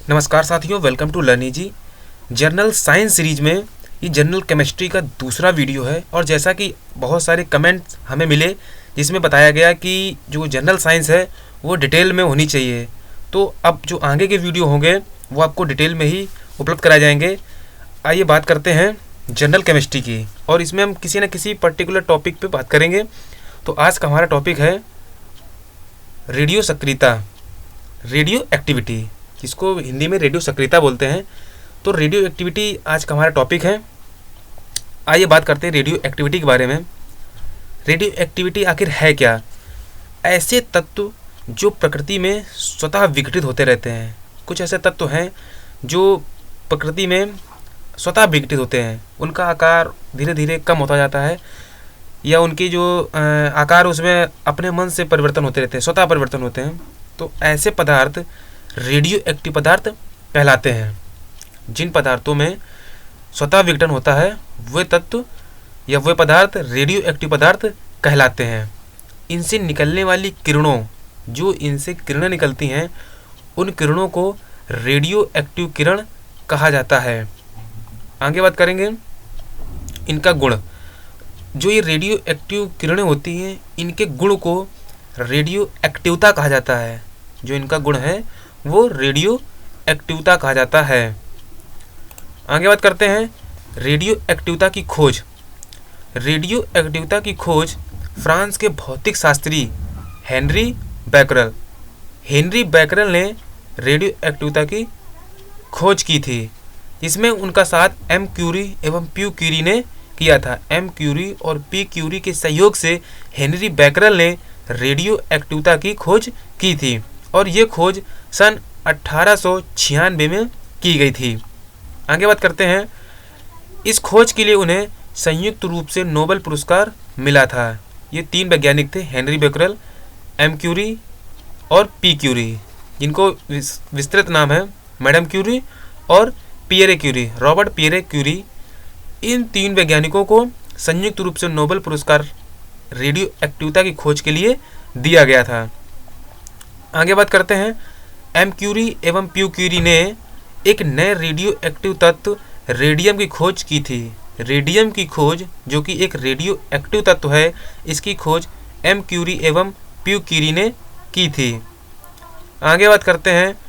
नमस्कार साथियों, welcome to Learnee G. Journal science series में ये जर्नल केमिस्ट्री का दूसरा वीडियो है। और जैसा कि बहुत सारे कमेंट्स हमें मिले जिसमें बताया गया कि जो जर्नल साइंस है वो डिटेल में होनी चाहिए, तो अब जो आगे के वीडियो होंगे वो आपको डिटेल में ही उपलब्ध कराए जाएंगे। आइए बात करते हैं जर्नल केमिस्ट्री की, और इसमें हम किसी न किसी पर्टिकुलर टॉपिक पे बात करेंगे। तो आज का हमारा टॉपिक है रेडियो सक्रियता, रेडियो एक्टिविटी, जिसको हिंदी में रेडियो सक्रियता बोलते हैं। तो रेडियो एक्टिविटी आज का हमारा टॉपिक है। आइए बात करते हैं रेडियो एक्टिविटी के बारे में। रेडियो एक्टिविटी आखिर है क्या? ऐसे तत्व जो प्रकृति में स्वतः विघटित होते रहते हैं। कुछ ऐसे तत्व हैं जो प्रकृति में स्वतः विघटित होते हैं, उनका आकार धीरे धीरे कम होता जाता है, या उनकी जो आकार उसमें अपने मन से परिवर्तन होते रहते हैं, स्वतः परिवर्तन होते हैं। तो ऐसे पदार्थ रेडियो एक्टिव पदार्थ कहलाते हैं। जिन पदार्थों में स्वतः विघटन होता है वे तत्व या वे पदार्थ रेडियो एक्टिव पदार्थ कहलाते हैं। इनसे निकलने वाली किरणों, जो इनसे किरणें निकलती हैं, उन किरणों को रेडियो एक्टिव किरण कहा जाता है। आगे बात करेंगे इनका गुण। जो ये रेडियो एक्टिव किरणें होती हैं, इनके गुण को रेडियो एक्टिवता कहा जाता है। जो इनका गुण है वो रेडियो एक्टिवता कहा जाता है। आगे बात करते हैं रेडियो एक्टिवता की खोज। रेडियो एक्टिवता की खोज फ्रांस के भौतिक शास्त्री हेनरी बैकरल ने रेडियो एक्टिवता की खोज की थी। इसमें उनका साथ एम क्यूरी एवं पी क्यूरी ने किया था। एम क्यूरी और पी क्यूरी के सहयोग से हेनरी बैकरल ने रेडियो एक्टिवता की खोज की थी, और ये खोज सन 1896 में की गई थी। आगे बात करते हैं, इस खोज के लिए उन्हें संयुक्त रूप से नोबेल पुरस्कार मिला था। ये तीन वैज्ञानिक थे, हेनरी बैकरल, एम क्यूरी और पी क्यूरी, जिनको विस्तृत नाम है मैडम क्यूरी और Pierre Curie, Robert Pierre Curie. इन तीन वैज्ञानिकों को संयुक्त रूप से नोबेल पुरस्कार रेडियो एक्टिवता की खोज के लिए दिया गया था। आगे बात करते हैं, एम क्यूरी एवं पी क्यूरी ने एक नए रेडियो एक्टिव तत्व रेडियम की खोज की थी। रेडियम की खोज, जो कि एक रेडियो एक्टिव तत्व है, इसकी खोज एम क्यूरी एवं पी क्यूरी ने की थी। आगे बात करते हैं,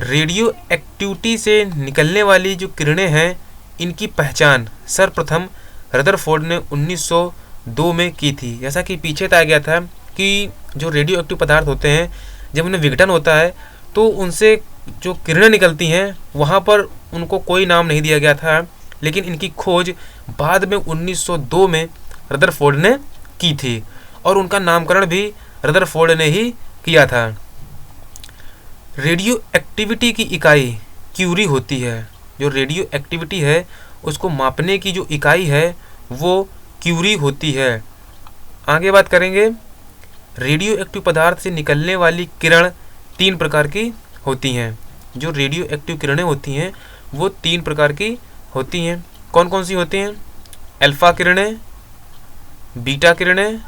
रेडियो एक्टिविटी से निकलने वाली जो किरणें हैं, इनकी पहचान सर्वप्रथम रदरफोर्ड ने 1902 में की थी। जैसा कि पीछे बताया गया था कि जो रेडियो एक्टिव पदार्थ होते हैं, जब उन्हें विघटन होता है तो उनसे जो किरणें निकलती हैं वहाँ पर उनको कोई नाम नहीं दिया गया था, लेकिन इनकी खोज बाद में 1902 में रदरफोर्ड ने की थी, और उनका नामकरण भी रदरफोर्ड ने ही किया था। रेडियो एक्टिविटी की इकाई क्यूरी होती है। जो रेडियो एक्टिविटी है उसको मापने की जो इकाई है वो क्यूरी होती है। आगे बात करेंगे, रेडियो एक्टिव पदार्थ से निकलने वाली किरण तीन प्रकार की होती हैं। जो रेडियो एक्टिव किरणें होती हैं वो तीन प्रकार की होती हैं। कौन कौन सी होती हैं? अल्फा किरणें, बीटा किरणें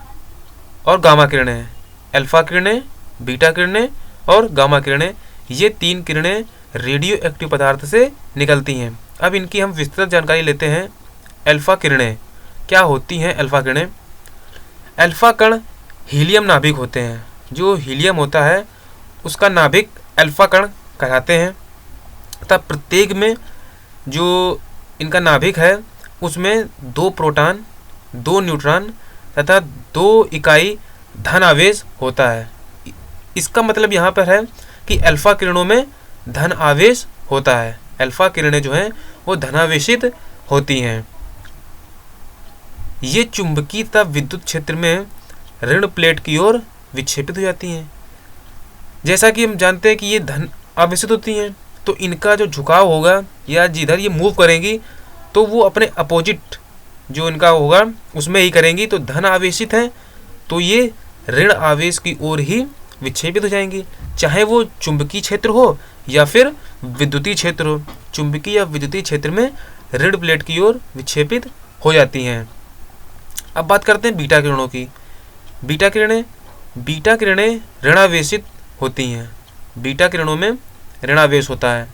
और गामा किरणें। अल्फा किरणें, बीटा किरणें और गामा किरणें, ये तीन किरणें रेडियो एक्टिव पदार्थ से निकलती हैं। अब इनकी हम विस्तृत जानकारी लेते हैं। अल्फा किरणें क्या होती हैं? अल्फा किरणें, अल्फा कण हीलियम नाभिक होते हैं। जो हीलियम होता है उसका नाभिक अल्फा कण कहलाते हैं, तथा प्रत्येक में जो इनका नाभिक है उसमें 2 प्रोटॉन, 2 न्यूट्रॉन तथा 2 इकाई धन आवेश होता है। इसका मतलब यहाँ पर है कि अल्फा किरणों में धन आवेश होता है। अल्फा किरणें जो हैं वो धनावेशित होती हैं। ये चुंबकीय तथा विद्युत क्षेत्र में ऋण प्लेट की ओर विक्षेपित हो जाती हैं। जैसा कि हम जानते हैं कि ये धन आवेशित होती हैं, तो इनका जो झुकाव होगा या जिधर ये मूव करेंगी तो वो अपने अपोजिट जो इनका होगा उसमें ही करेंगी। तो धन आवेशित हैं तो ये ऋण आवेश की ओर ही विक्षेपित हो जाएंगी, चाहे वो चुंबकीय क्षेत्र हो या फिर विद्युतीय क्षेत्र हो। चुंबकीय या विद्युतीय क्षेत्र में ऋण प्लेट की ओर विक्षेपित हो जाती हैं। अब बात करते हैं बीटा किरणों की। बीटा किरणें ऋणावेशित होती हैं। बीटा किरणों में ऋणावेश होता है।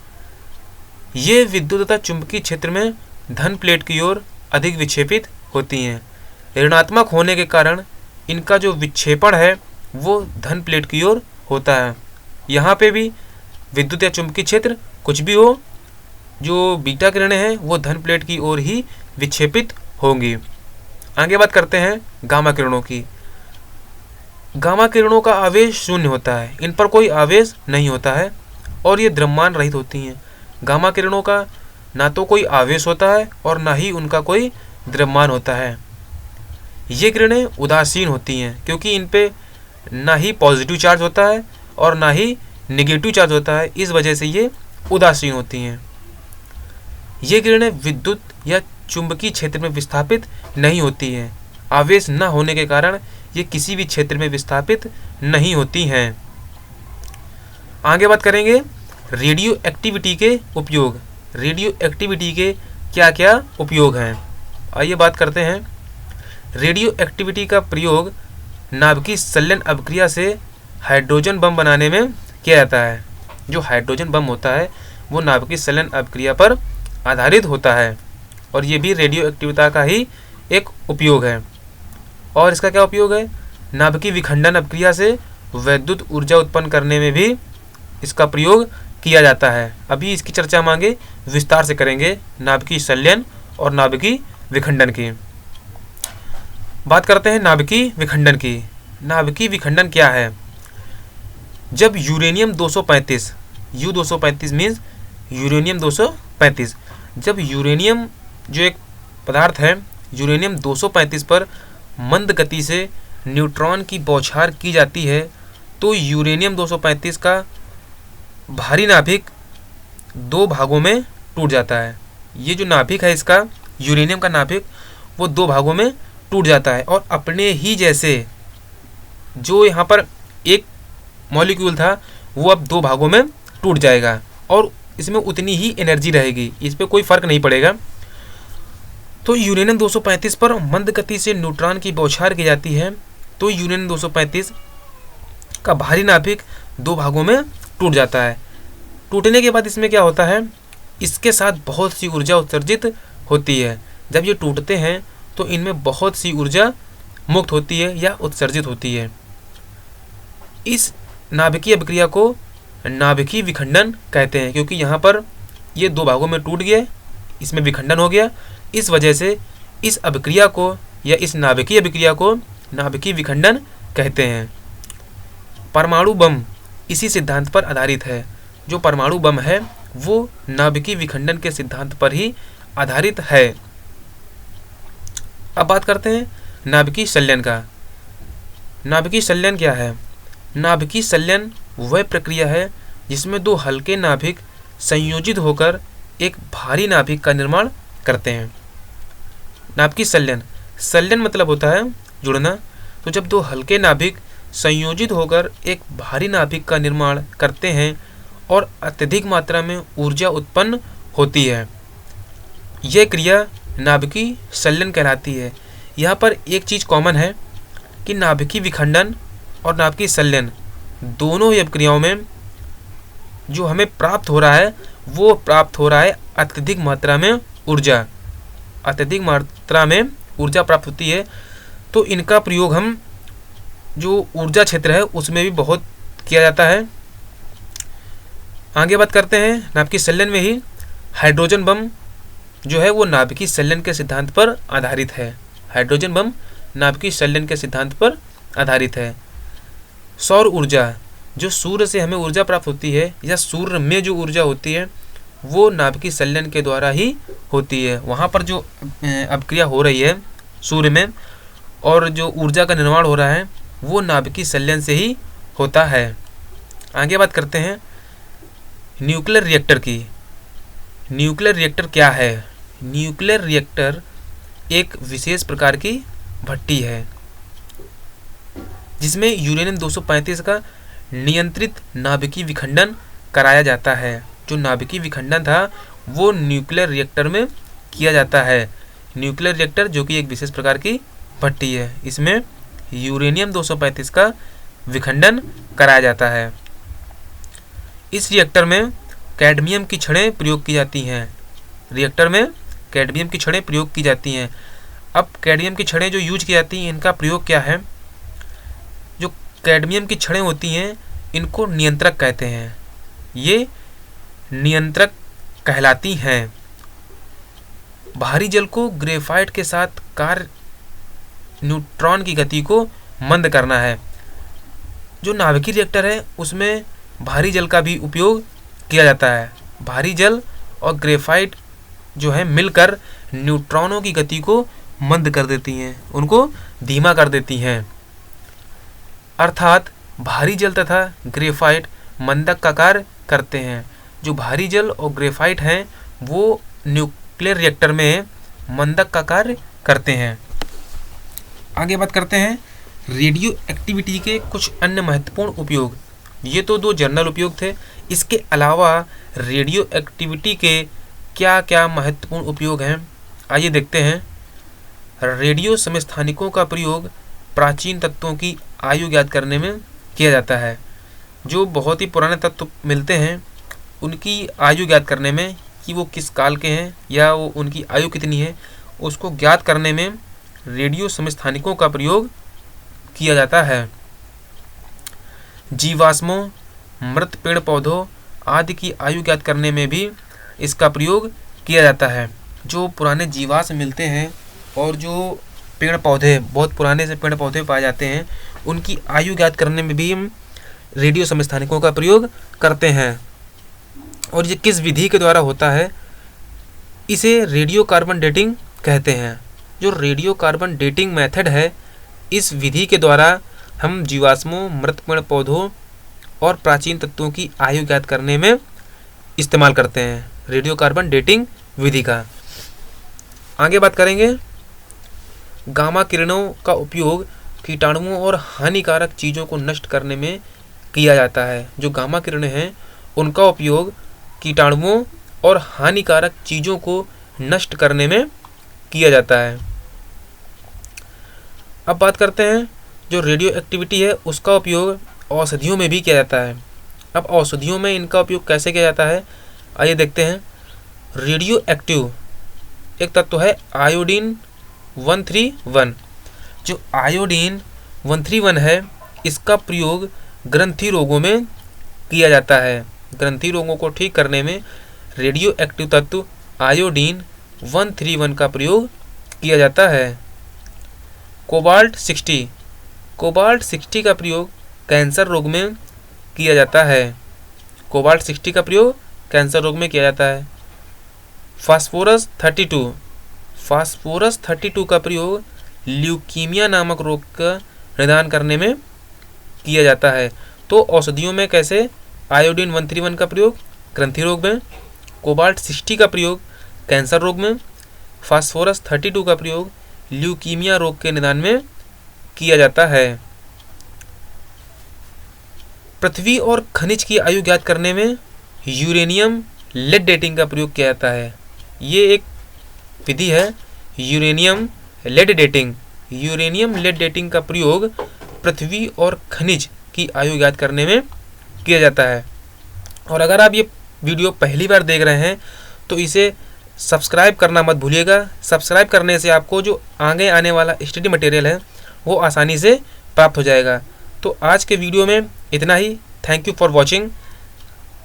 ये विद्युत तथा चुंबकीय क्षेत्र में धन प्लेट की ओर अधिक विक्षेपित होती हैं। ऋणात्मक होने के कारण इनका जो विक्षेपण है वो धन प्लेट की ओर होता है। यहाँ पे भी विद्युत या चुंबकीय क्षेत्र कुछ भी हो, जो बीटा किरणें हैं वो धन प्लेट की ओर ही विक्षेपित होंगी। आगे बात करते हैं गामा किरणों की। गामा किरणों का आवेश शून्य होता है, इन पर कोई आवेश नहीं होता है और ये द्रव्यमान रहित होती हैं। गामा किरणों का ना तो कोई आवेश होता है और ना ही उनका कोई द्रव्यमान होता है। ये किरणें उदासीन होती हैं क्योंकि इन पे ना ही पॉजिटिव चार्ज होता है और ना ही नेगेटिव चार्ज होता है, इस वजह से ये उदासीन होती हैं। ये किरणें विद्युत या चुंबकीय क्षेत्र में विस्थापित नहीं होती हैं। आवेश न होने के कारण ये किसी भी क्षेत्र में विस्थापित नहीं होती हैं। आगे बात करेंगे रेडियो एक्टिविटी के उपयोग। रेडियो एक्टिविटी के क्या क्या उपयोग हैं, आइए बात करते हैं। रेडियो एक्टिविटी का प्रयोग नाभिकीय संलयन अभिक्रिया से हाइड्रोजन बम बनाने में किया जाता है। जो हाइड्रोजन बम होता है वो नाभिकीय संलयन अभिक्रिया पर आधारित होता है और ये भी रेडियो एक्टिविटी का ही एक उपयोग है। और इसका क्या उपयोग है, नाभिकीय विखंडन अभिक्रिया से वैद्युत ऊर्जा उत्पन्न करने में भी इसका प्रयोग किया जाता है। अभी इसकी चर्चा हम आगे विस्तार से करेंगे, नाभिकीय संलयन और नाभिकीय विखंडन की। बात करते हैं नाभिकीय विखंडन की। नाभिकीय विखंडन क्या है, जब यूरेनियम 235 U235 मीन्स यूरेनियम 235, जब यूरेनियम जो एक पदार्थ है यूरेनियम 235 पर मंद गति से न्यूट्रॉन की बौछार की जाती है तो यूरेनियम 235 का भारी नाभिक दो भागों में टूट जाता है। ये जो नाभिक है इसका, यूरेनियम का नाभिक, वो दो भागों में टूट जाता है और अपने ही जैसे जो यहाँ पर एक मॉलिक्यूल था वो अब दो भागों में टूट जाएगा और इसमें उतनी ही एनर्जी रहेगी, इस पर कोई फर्क नहीं पड़ेगा। तो यूरेनियम 235 पर मंद गति से न्यूट्रॉन की बौछार की जाती है तो यूरेनियम 235 का भारी नाभिक दो भागों में टूट जाता है। टूटने के बाद इसमें क्या होता है, इसके साथ बहुत सी ऊर्जा उत्सर्जित होती है। जब ये टूटते हैं तो इनमें बहुत सी ऊर्जा मुक्त होती है या उत्सर्जित होती है। इस नाभिकीय अभिक्रिया को नाभिकीय विखंडन कहते हैं क्योंकि यहाँ पर ये दो भागों में टूट गया, इसमें विखंडन हो गया। इस वजह से इस अभिक्रिया को या इस नाभिकीय अभिक्रिया को नाभिकीय विखंडन कहते हैं। परमाणु बम इसी सिद्धांत पर आधारित है। जो परमाणु बम है वो नाभिकीय विखंडन के सिद्धांत पर ही आधारित है। अब बात करते हैं नाभिकीय संलयन का। नाभिकीय संलयन क्या है, नाभिकीय संलयन वह प्रक्रिया है जिसमें दो हल्के नाभिक संयोजित होकर एक भारी नाभिक का निर्माण करते हैं। नाभिकीय संलयन, संलयन मतलब होता है जुड़ना। तो जब दो हल्के नाभिक संयोजित होकर एक भारी नाभिक का निर्माण करते हैं और अत्यधिक मात्रा में ऊर्जा उत्पन्न होती है, यह क्रिया नाभिकीय संलयन कहलाती है। यहाँ पर एक चीज़ कॉमन है कि नाभिकीय विखंडन और नाभिकीय संलयन दोनों ही अभिक्रियाओं में जो हमें प्राप्त हो रहा है वो प्राप्त हो रहा है अत्यधिक मात्रा में ऊर्जा। अत्यधिक मात्रा में ऊर्जा प्राप्त होती है तो इनका प्रयोग हम जो ऊर्जा क्षेत्र है उसमें भी बहुत किया जाता है। आगे बात करते हैं नाभिकीय संलयन में ही हाइड्रोजन बम जो है वो नाभिकीय संलयन के सिद्धांत पर आधारित है। हाइड्रोजन बम नाभिकीय संलयन के सिद्धांत पर आधारित है। सौर ऊर्जा, जो सूर्य से हमें ऊर्जा प्राप्त होती है या सूर्य में जो ऊर्जा होती है वो नाभिकीय संलयन के द्वारा ही होती है। वहाँ पर जो अभिक्रिया हो रही है सूर्य में और जो ऊर्जा का निर्माण हो रहा है वो नाभिकीय संलयन से ही होता है। आगे बात करते हैं न्यूक्लियर रिएक्टर की। न्यूक्लियर रिएक्टर क्या है, न्यूक्लियर रिएक्टर एक विशेष प्रकार की भट्टी है जिसमें यूरेनियम 235 का नियंत्रित नाभिकीय विखंडन कराया जाता है। जो नाभिकीय विखंडन था वो न्यूक्लियर रिएक्टर में किया जाता है। न्यूक्लियर रिएक्टर जो कि एक विशेष प्रकार की भट्टी है, इसमें यूरेनियम 235 का विखंडन कराया जाता है। इस रिएक्टर में कैडमियम की छड़ें प्रयोग की जाती हैं। रिएक्टर में कैडमियम की छड़ें प्रयोग की जाती हैं। अब कैडमियम की छड़ें जो यूज की जाती हैं, इनका प्रयोग क्या है? जो कैडमियम की छड़ें होती हैं, इनको नियंत्रक कहते हैं। ये नियंत्रक कहलाती हैं। भारी जल को ग्रेफाइट के साथ कार्य न्यूट्रॉन की गति को मंद करना है। जो नाभिकीय रिएक्टर है उसमें भारी जल का भी उपयोग किया जाता है। भारी जल और ग्रेफाइट जो है मिलकर न्यूट्रॉनों की गति को मंद कर देती हैं, उनको धीमा कर देती हैं। अर्थात भारी जल तथा ग्रेफाइट मंदक का कार्य करते हैं। जो भारी जल और ग्रेफाइट हैं वो न्यूक्लियर रिएक्टर में मंदक का कार्य करते हैं। आगे बात करते हैं रेडियो एक्टिविटी के कुछ अन्य महत्वपूर्ण उपयोग। ये तो 2 जनरल उपयोग थे। इसके अलावा रेडियो एक्टिविटी के क्या क्या महत्वपूर्ण उपयोग हैं, आइए देखते हैं। रेडियो समस्थानिकों का प्रयोग प्राचीन तत्वों की आयु ज्ञात करने में किया जाता है। जो बहुत ही पुराने तत्व मिलते हैं उनकी आयु ज्ञात करने में कि वो किस काल के हैं या वो उनकी आयु कितनी है, उसको ज्ञात करने में रेडियो समस्थानिकों का प्रयोग किया जाता है। जीवाश्मों, मृत पेड़ पौधों आदि की आयु ज्ञात करने में भी इसका प्रयोग किया जाता है। जो पुराने जीवाश्म मिलते हैं और जो पेड़ पौधे, बहुत पुराने से पेड़ पौधे पाए जाते हैं, उनकी आयु ज्ञात करने में भी हम रेडियो समस्थानिकों का प्रयोग करते हैं। और ये किस विधि के द्वारा होता है? इसे रेडियो कार्बन डेटिंग कहते हैं। जो रेडियो कार्बन डेटिंग मेथड है, इस विधि के द्वारा हम जीवाश्मों, मृत पेड़ पौधों और प्राचीन तत्वों की आयु ज्ञात करने में इस्तेमाल करते हैं, रेडियो कार्बन डेटिंग विधि का। आगे बात करेंगे गामा किरणों का उपयोग कीटाणुओं और हानिकारक चीज़ों को नष्ट करने में किया जाता है। जो गामा किरणें हैं उनका उपयोग कीटाणुओं और हानिकारक चीज़ों को नष्ट करने में किया जाता है। अब बात करते हैं जो रेडियो एक्टिविटी है उसका उपयोग औषधियों में भी किया जाता है। अब औषधियों में इनका उपयोग कैसे किया जाता है, आइए देखते हैं। रेडियो एक्टिव एक तत्व है आयोडीन 131। जो आयोडीन 131 है, इसका प्रयोग ग्रंथि रोगों में किया जाता है। ग्रंथि रोगों को ठीक करने में रेडियो एक्टिव तत्व आयोडीन 131 का प्रयोग किया जाता है। कोबाल्ट 60 का प्रयोग कैंसर रोग में किया जाता है। कोबाल्ट 60 का प्रयोग कैंसर रोग में किया जाता है। फास्फोरस 32 का प्रयोग ल्यूकीमिया नामक रोग का निदान करने में किया जाता है। तो औषधियों में कैसे आयोडीन 131 का प्रयोग ग्रंथि रोग में, कोबाल्ट 60 का प्रयोग कैंसर रोग में, फास्फोरस 32 का प्रयोग ल्यूकीमिया रोग के निदान में किया जाता है। पृथ्वी और खनिज की आयु ज्ञात करने में यूरेनियम लेड डेटिंग का प्रयोग किया जाता है। ये एक विधि है uranium lead dating. Uranium lead dating का प्रयोग पृथ्वी और खनिज की आयु ज्ञात करने में किया जाता है। और अगर आप ये वीडियो पहली बार देख रहे हैं तो इसे सब्सक्राइब करना मत भूलिएगा। सब्सक्राइब करने से आपको जो आगे आने वाला स्टडी मटेरियल है वो आसानी से प्राप्त हो जाएगा। तो आज के वीडियो में इतना ही। Thank you for watching.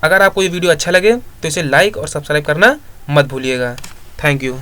अगर आपको ये वीडियो अच्छा लगे तो इसे लाइक और सब्सक्राइब करना मत भूलिएगा। Thank you.